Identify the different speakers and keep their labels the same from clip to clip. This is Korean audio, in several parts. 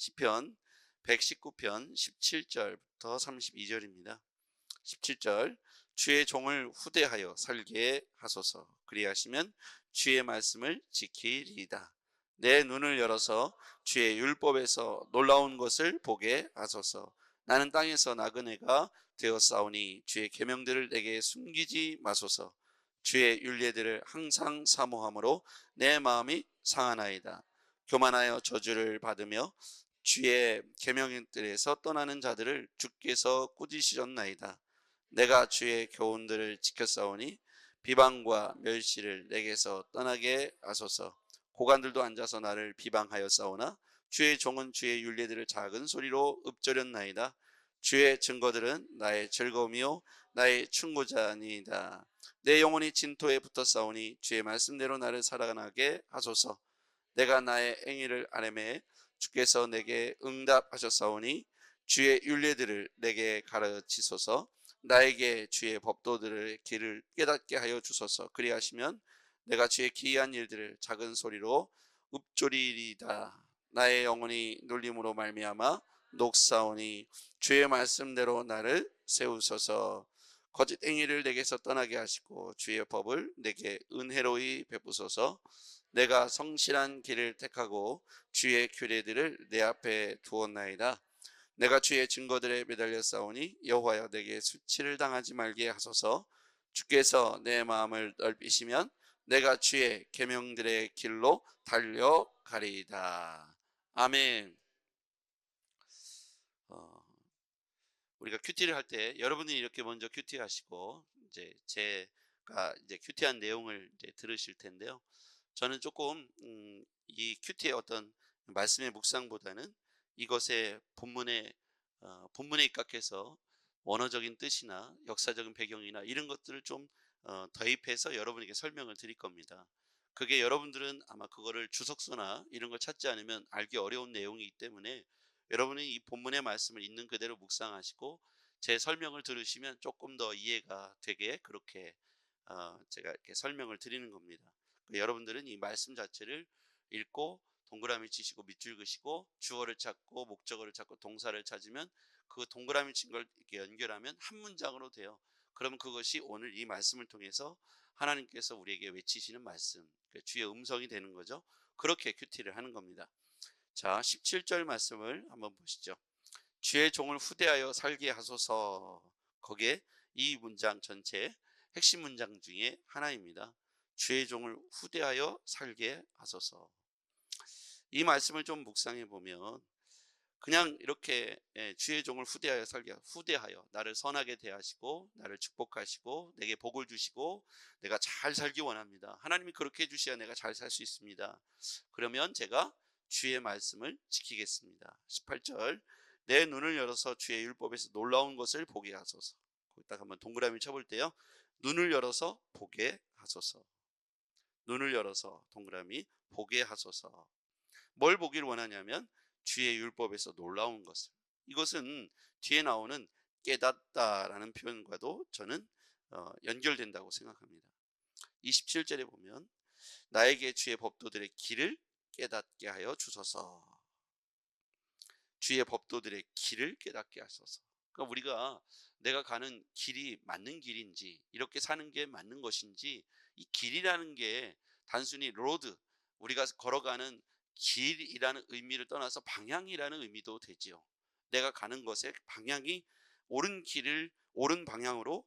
Speaker 1: 시편 119편 17절부터 32절입니다. 17절 주의 종을 후대하여 살게 하소서. 그리하시면 주의 말씀을 지키리이다. 내 눈을 열어서 주의 율법에서 놀라운 것을 보게 하소서. 나는 땅에서 나그네가 되었사오니 주의 계명들을 내게 숨기지 마소서. 주의 율례들을 항상 사모함으로 내 마음이 상하나이다. 교만하여 저주를 받으며 주의 계명들에서 떠나는 자들을 주께서 꾸짖으셨나이다. 내가 주의 교훈들을 지켰사오니 비방과 멸시를 내게서 떠나게 하소서. 고관들도 앉아서 나를 비방하였사오나 주의 종은 주의 율례들을 작은 소리로 읊조렸나이다. 주의 증거들은 나의 즐거움이요 나의 충고자니이다. 내 영혼이 진토에 붙었사오니 주의 말씀대로 나를 살아가게 하소서. 내가 나의 행위를 아뢰매 주께서 내게 응답하셨사오니 주의 율례들을 내게 가르치소서. 나에게 주의 법도들의 길을 깨닫게 하여 주소서. 그리하시면 내가 주의 기이한 일들을 작은 소리로 읊조리리이다. 나의 영혼이 눌림으로 말미암아 녹사오니 주의 말씀대로 나를 세우소서. 거짓 행위를 내게서 떠나게 하시고 주의 법을 내게 은혜로이 베푸소서. 내가 성실한 길을 택하고 주의 규례들을 내 앞에 두었나이다. 내가 주의 증거들에 매달려 싸우니 여호와여 내게 수치를 당하지 말게 하소서. 주께서 내 마음을 넓히시면 내가 주의 계명들의 길로 달려가리이다. 아멘. 우리가 큐티를 할 때 여러분이 이렇게 먼저 큐티하시고 이제 제가 이제 큐티한 내용을 이제 들으실 텐데요. 저는 조금 이 큐티의 어떤 말씀의 묵상보다는 이것의 본문에 입각해서 원어적인 뜻이나 역사적인 배경이나 이런 것들을 좀 더입해서 여러분에게 설명을 드릴 겁니다. 그게 여러분들은 아마 그거를 주석서나 이런 걸 찾지 않으면 알기 어려운 내용이기 때문에 여러분이 이 본문의 말씀을 있는 그대로 묵상하시고 제 설명을 들으시면 조금 더 이해가 되게 그렇게 제가 이렇게 설명을 드리는 겁니다. 여러분들은 이 말씀 자체를 읽고 동그라미 치시고 밑줄 그시고 주어를 찾고 목적어를 찾고 동사를 찾으면 그 동그라미 친 걸 이렇게 연결하면 한 문장으로 돼요. 그러면 그것이 오늘 이 말씀을 통해서 하나님께서 우리에게 외치시는 말씀, 주의 음성이 되는 거죠. 그렇게 큐티를 하는 겁니다. 자, 17절 말씀을 한번 보시죠. 주의 종을 후대하여 살게 하소서. 거기에 이 문장 전체 핵심 문장 중에 하나입니다. 주의 종을 후대하여 살게 하소서. 이 말씀을 좀 묵상해 보면 그냥 이렇게 주의 종을 후대하여 살게, 후대하여 나를 선하게 대하시고 나를 축복하시고 내게 복을 주시고 내가 잘 살기 원합니다. 하나님이 그렇게 해주셔야 내가 잘 살 수 있습니다. 그러면 제가 주의 말씀을 지키겠습니다. 18절 내 눈을 열어서 주의 율법에서 놀라운 것을 보게 하소서. 거기다 한번 동그라미 쳐볼 때요. 눈을 열어서 보게 하소서. 눈을 열어서 동그라미 보게 하소서. 뭘 보기를 원하냐면 주의 율법에서 놀라운 것을. 이것은 뒤에 나오는 깨닫다라는 표현과도 저는 연결된다고 생각합니다. 27절에 보면 나에게 주의 법도들의 길을 깨닫게 하여 주소서. 주의 법도들의 길을 깨닫게 하소서. 그러니까 우리가 내가 가는 길이 맞는 길인지 이렇게 사는 게 맞는 것인지 이 길이라는 게 단순히 로드 우리가 걸어가는 길이라는 의미를 떠나서 방향이라는 의미도 되지요. 내가 가는 것의 방향이 옳은 길을 옳은 방향으로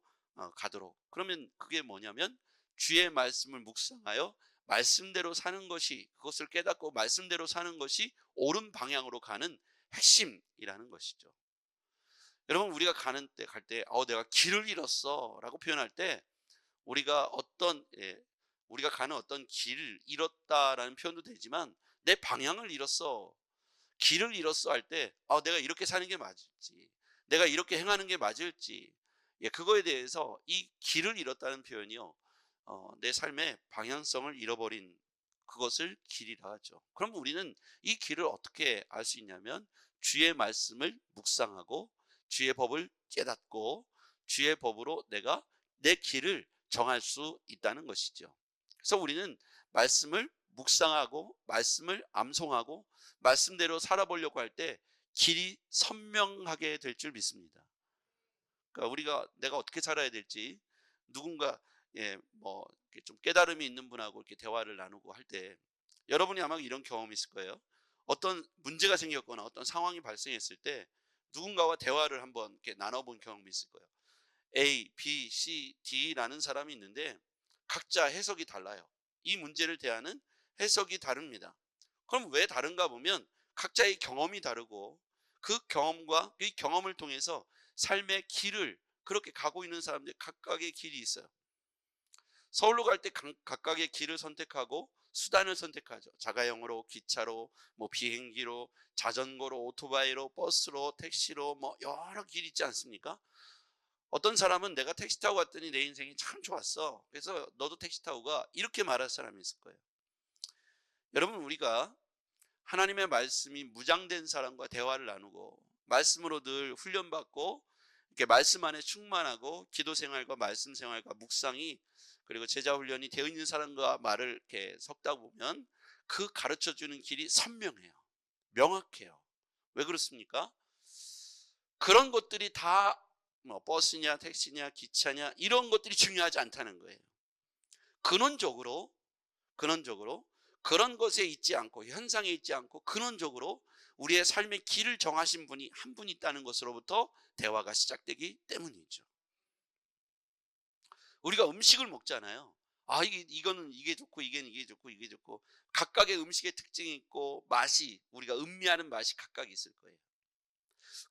Speaker 1: 가도록. 그러면 그게 뭐냐면 주의 말씀을 묵상하여 말씀대로 사는 것이 그것을 깨닫고 말씀대로 사는 것이 옳은 방향으로 가는 핵심이라는 것이죠. 여러분 우리가 가는 때 갈 때 내가 길을 잃었어 라고 표현할 때 우리가 우리가 가는 어떤 길을 잃었다라는 표현도 되지만 내 방향을 잃었어, 길을 잃었어 할 때 내가 이렇게 사는 게 맞을지 내가 이렇게 행하는 게 맞을지 그거에 대해서 이 길을 잃었다는 표현이요 내 삶의 방향성을 잃어버린 그것을 길이라 하죠. 그럼 우리는 이 길을 어떻게 알 수 있냐면 주의 말씀을 묵상하고 주의 법을 깨닫고 주의 법으로 내가 내 길을 정할 수 있다는 것이죠. 그래서 우리는 말씀을 묵상하고 말씀을 암송하고 말씀대로 살아보려고 할 때 길이 선명하게 될 줄 믿습니다. 그러니까 우리가 내가 어떻게 살아야 될지 누군가 뭐 이렇게 좀 깨달음이 있는 분하고 이렇게 대화를 나누고 할 때 여러분이 아마 이런 경험이 있을 거예요. 어떤 문제가 생겼거나 어떤 상황이 발생했을 때 누군가와 대화를 한번 이렇게 나눠본 경험이 있을 거예요. A, B, C, D라는 사람이 있는데 각자 해석이 달라요. 이 문제를 대하는 해석이 다릅니다. 그럼 왜 다른가 보면 각자의 경험이 다르고 그 경험과 이 경험을 통해서 삶의 길을 그렇게 가고 있는 사람들 각각의 길이 있어요. 서울로 갈 때 각각의 길을 선택하고 수단을 선택하죠. 자가용으로, 기차로, 뭐 비행기로, 자전거로, 오토바이로, 버스로, 택시로 뭐 여러 길이 있지 않습니까? 어떤 사람은 내가 택시 타고 갔더니 내 인생이 참 좋았어. 그래서 너도 택시 타고 가. 이렇게 말할 사람이 있을 거예요. 여러분, 우리가 하나님의 말씀이 무장된 사람과 대화를 나누고 말씀으로 늘 훈련받고 이렇게 말씀 안에 충만하고 기도 생활과 말씀 생활과 묵상이 그리고 제자 훈련이 되어 있는 사람과 말을 이렇게 섞다 보면 그 가르쳐 주는 길이 선명해요. 명확해요. 왜 그렇습니까? 그런 것들이 다 뭐 버스냐 택시냐 기차냐 이런 것들이 중요하지 않다는 거예요. 근원적으로 그런 것에 있지 않고 현상에 있지 않고 근원적으로 우리의 삶의 길을 정하신 분이 한 분 있다는 것으로부터 대화가 시작되기 때문이죠. 우리가 음식을 먹잖아요. 아, 이거는 이게 좋고 이게는 이게 좋고 이게 좋고 각각의 음식의 특징이 있고 맛이 우리가 음미하는 맛이 각각 있을 거예요.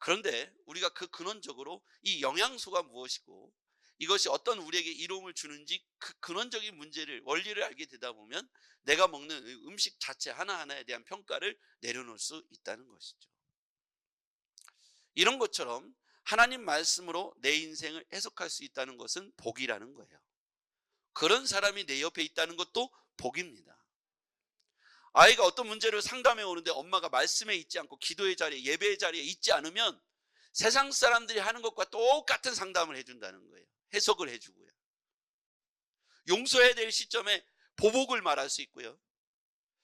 Speaker 1: 그런데 우리가 그 근원적으로 이 영양소가 무엇이고 이것이 어떤 우리에게 이로움을 주는지 그 근원적인 문제를 원리를 알게 되다 보면 내가 먹는 음식 자체 하나하나에 대한 평가를 내려놓을 수 있다는 것이죠. 이런 것처럼 하나님 말씀으로 내 인생을 해석할 수 있다는 것은 복이라는 거예요. 그런 사람이 내 옆에 있다는 것도 복입니다. 아이가 어떤 문제를 상담해 오는데 엄마가 말씀에 있지 않고 기도의 자리에 예배의 자리에 있지 않으면 세상 사람들이 하는 것과 똑같은 상담을 해준다는 거예요. 해석을 해주고요. 용서해야 될 시점에 보복을 말할 수 있고요.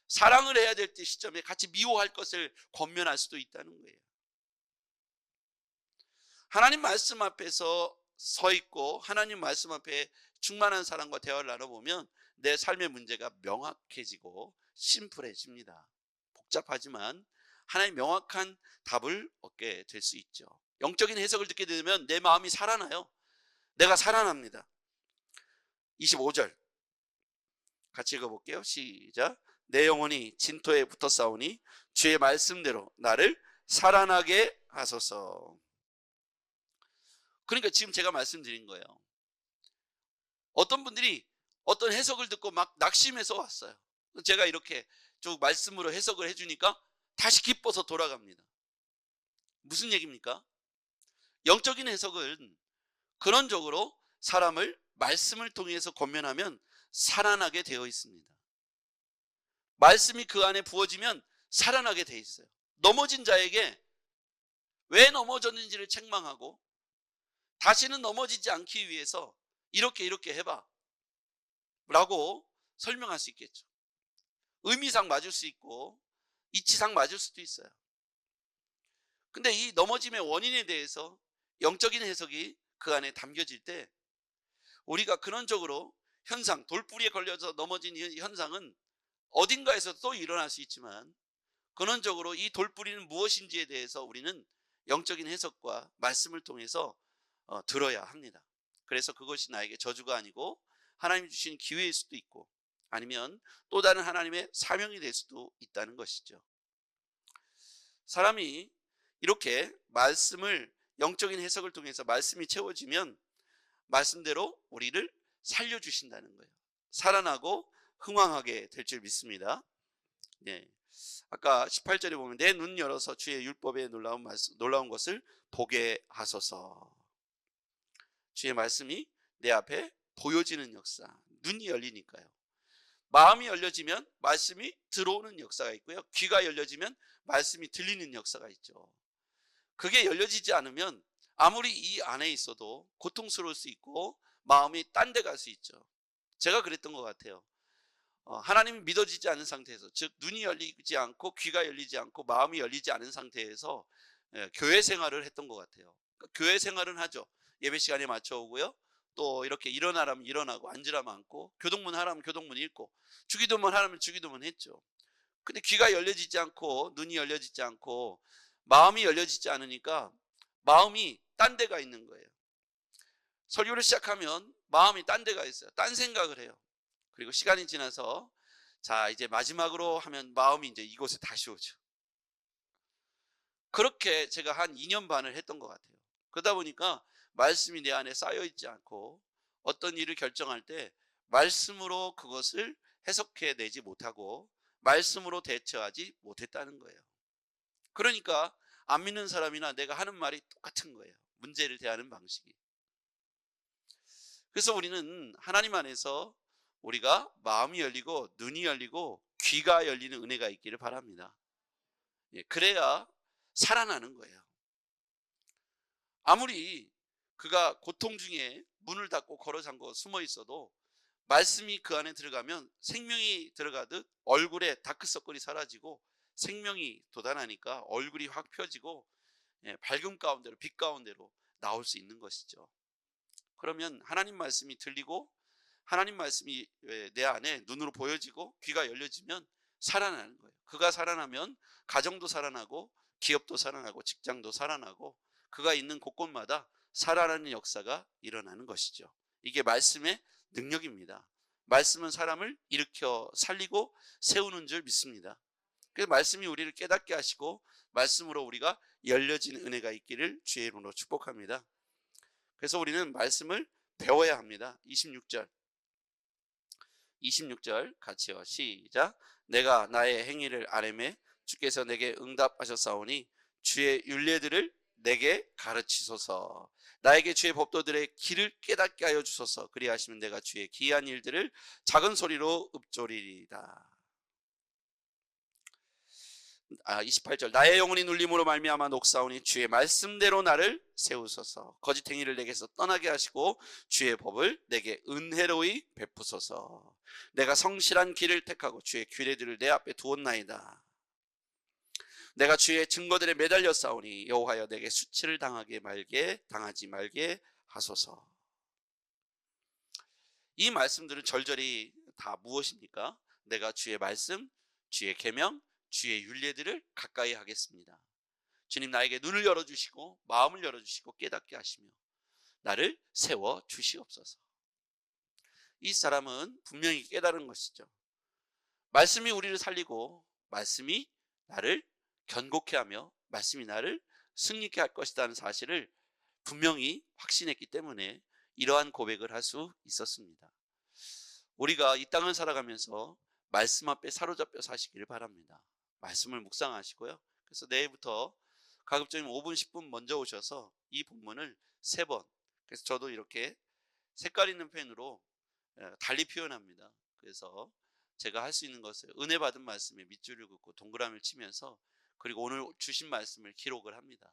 Speaker 1: 사랑을 해야 될 때 시점에 같이 미워할 것을 권면할 수도 있다는 거예요. 하나님 말씀 앞에서 서 있고 하나님 말씀 앞에 충만한 사람과 대화를 나눠보면 내 삶의 문제가 명확해지고 심플해집니다. 복잡하지만 하나님 명확한 답을 얻게 될 수 있죠. 영적인 해석을 듣게 되면 내 마음이 살아나요. 내가 살아납니다. 25절 같이 읽어볼게요. 시작. 내 영혼이 진토에 붙어 싸우니 주의 말씀대로 나를 살아나게 하소서. 그러니까 지금 제가 말씀드린 거예요. 어떤 분들이 어떤 해석을 듣고 막 낙심해서 왔어요. 제가 이렇게 쭉 말씀으로 해석을 해주니까 다시 기뻐서 돌아갑니다. 무슨 얘기입니까? 영적인 해석은 근원적으로 사람을 말씀을 통해서 권면하면 살아나게 되어 있습니다. 말씀이 그 안에 부어지면 살아나게 되어 있어요. 넘어진 자에게 왜 넘어졌는지를 책망하고 다시는 넘어지지 않기 위해서 이렇게 해봐 라고 설명할 수 있겠죠. 의미상 맞을 수 있고 이치상 맞을 수도 있어요. 근데 이 넘어짐의 원인에 대해서 영적인 해석이 그 안에 담겨질 때 우리가 근원적으로 현상, 돌뿌리에 걸려서 넘어진 현상은 어딘가에서 또 일어날 수 있지만 근원적으로 이 돌뿌리는 무엇인지에 대해서 우리는 영적인 해석과 말씀을 통해서 들어야 합니다. 그래서 그것이 나에게 저주가 아니고 하나님 주신 기회일 수도 있고 아니면 또 다른 하나님의 사명이 될 수도 있다는 것이죠. 사람이 이렇게 말씀을 영적인 해석을 통해서 말씀이 채워지면 말씀대로 우리를 살려주신다는 거예요. 살아나고 흥왕하게 될 줄 믿습니다. 네. 아까 18절에 보면 내 눈 열어서 주의 율법의 놀라운 것을 보게 하소서. 주의 말씀이 내 앞에 보여지는 역사. 눈이 열리니까요. 마음이 열려지면 말씀이 들어오는 역사가 있고요. 귀가 열려지면 말씀이 들리는 역사가 있죠. 그게 열려지지 않으면 아무리 이 안에 있어도 고통스러울 수 있고 마음이 딴 데 갈 수 있죠. 제가 그랬던 것 같아요. 하나님이 믿어지지 않은 상태에서, 즉 눈이 열리지 않고 귀가 열리지 않고 마음이 열리지 않은 상태에서 교회 생활을 했던 것 같아요. 그러니까 교회 생활은 하죠. 예배 시간에 맞춰 오고요. 또 이렇게 일어나라면 일어나고 앉으라면 앉고 교동문 하라면 교동문 읽고 주기도문 하라면 주기도문 했죠. 근데 귀가 열려지지 않고 눈이 열려지지 않고 마음이 열려지지 않으니까 마음이 딴 데가 있는 거예요. 설교를 시작하면 마음이 딴 데가 있어요. 딴 생각을 해요. 그리고 시간이 지나서 자 이제 마지막으로 하면 마음이 이제 이곳에 다시 오죠. 그렇게 제가 한 2년 반을 했던 것 같아요. 그러다 보니까 말씀이 내 안에 쌓여 있지 않고 어떤 일을 결정할 때 말씀으로 그것을 해석해 내지 못하고 말씀으로 대처하지 못했다는 거예요. 그러니까 안 믿는 사람이나 내가 하는 말이 똑같은 거예요. 문제를 대하는 방식이. 그래서 우리는 하나님 안에서 우리가 마음이 열리고 눈이 열리고 귀가 열리는 은혜가 있기를 바랍니다. 그래야 살아나는 거예요. 아무리 그가 고통 중에 문을 닫고 걸어 잠궈 숨어 있어도 말씀이 그 안에 들어가면 생명이 들어가듯 얼굴에 다크서클이 사라지고 생명이 돋아나니까 얼굴이 확 펴지고 밝음 가운데로 빛 가운데로 나올 수 있는 것이죠. 그러면 하나님 말씀이 들리고 하나님 말씀이 내 안에 눈으로 보여지고 귀가 열려지면 살아나는 거예요. 그가 살아나면 가정도 살아나고 기업도 살아나고 직장도 살아나고 그가 있는 곳곳마다 살아나는 역사가 일어나는 것이죠. 이게 말씀의 능력입니다. 말씀은 사람을 일으켜 살리고 세우는 줄 믿습니다. 그래서 말씀이 우리를 깨닫게 하시고 말씀으로 우리가 열려진 은혜가 있기를 주의 이름으로 축복합니다. 그래서 우리는 말씀을 배워야 합니다. 26절 같이요. 시작. 내가 나의 행위를 아뢰매 주께서 내게 응답하셨사오니 주의 율례들을 내게 가르치소서. 나에게 주의 법도들의 길을 깨닫게 하여 주소서. 그리하시면 내가 주의 기이한 일들을 작은 소리로 읊조리리다. 28절 나의 영혼이 눌림으로 말미암아 녹사오니 주의 말씀대로 나를 세우소서. 거짓 행위를 내게서 떠나게 하시고 주의 법을 내게 은혜로이 베푸소서. 내가 성실한 길을 택하고 주의 규례들을 내 앞에 두었나이다. 내가 주의 증거들에 매달려 싸우니 여호와여 내게 수치를 당하지 말게 하소서. 이 말씀들은 절절히 다 무엇입니까? 내가 주의 말씀, 주의 계명, 주의 율례들을 가까이 하겠습니다. 주님 나에게 눈을 열어주시고 마음을 열어주시고 깨닫게 하시며 나를 세워 주시옵소서. 이 사람은 분명히 깨달은 것이죠. 말씀이 우리를 살리고 말씀이 나를 견고케 하며 말씀이 나를 승리케 할 것이라는 사실을 분명히 확신했기 때문에 이러한 고백을 할 수 있었습니다. 우리가 이 땅을 살아가면서 말씀 앞에 사로잡혀 사시기를 바랍니다. 말씀을 묵상하시고요. 그래서 내일부터 가급적이면 5분 10분 먼저 오셔서 이 본문을 3번, 그래서 저도 이렇게 색깔 있는 펜으로 달리 표현합니다. 그래서 제가 할 수 있는 것을 은혜 받은 말씀에 밑줄을 긋고 동그라미를 치면서 그리고 오늘 주신 말씀을 기록을 합니다.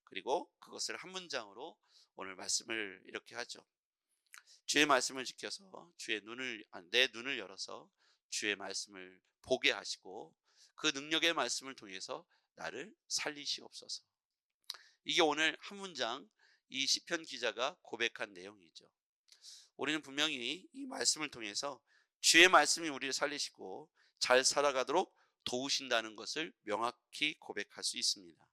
Speaker 1: 그리고 그것을 한 문장으로 오늘 말씀을 이렇게 하죠. 주의 말씀을 지켜서 내 눈을 열어서 주의 말씀을 보게 하시고 그 능력의 말씀을 통해서 나를 살리시옵소서. 이게 오늘 한 문장 이 시편 기자가 고백한 내용이죠. 우리는 분명히 이 말씀을 통해서 주의 말씀이 우리를 살리시고 잘 살아가도록 도우신다는 것을 명확히 고백할 수 있습니다.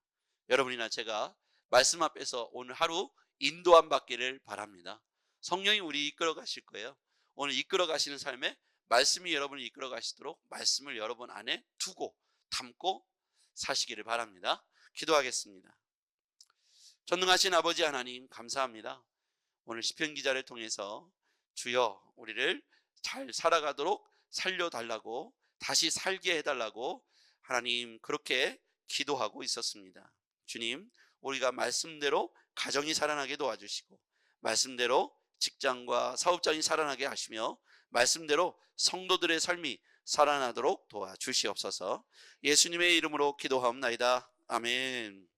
Speaker 1: 여러분이나 제가 말씀 앞에서 오늘 하루 인도함 받기를 바랍니다. 성령이 우리 이끌어 가실 거예요. 오늘 이끌어 가시는 삶에 말씀이 여러분을 이끌어 가시도록 말씀을 여러분 안에 두고 담고 사시기를 바랍니다. 기도하겠습니다. 전능하신 아버지 하나님 감사합니다. 오늘 시편 기자를 통해서 주여 우리를 잘 살아가도록 살려달라고 다시 살게 해달라고 하나님 그렇게 기도하고 있었습니다. 주님 우리가 말씀대로 가정이 살아나게 도와주시고 말씀대로 직장과 사업장이 살아나게 하시며 말씀대로 성도들의 삶이 살아나도록 도와주시옵소서. 예수님의 이름으로 기도하옵나이다. 아멘.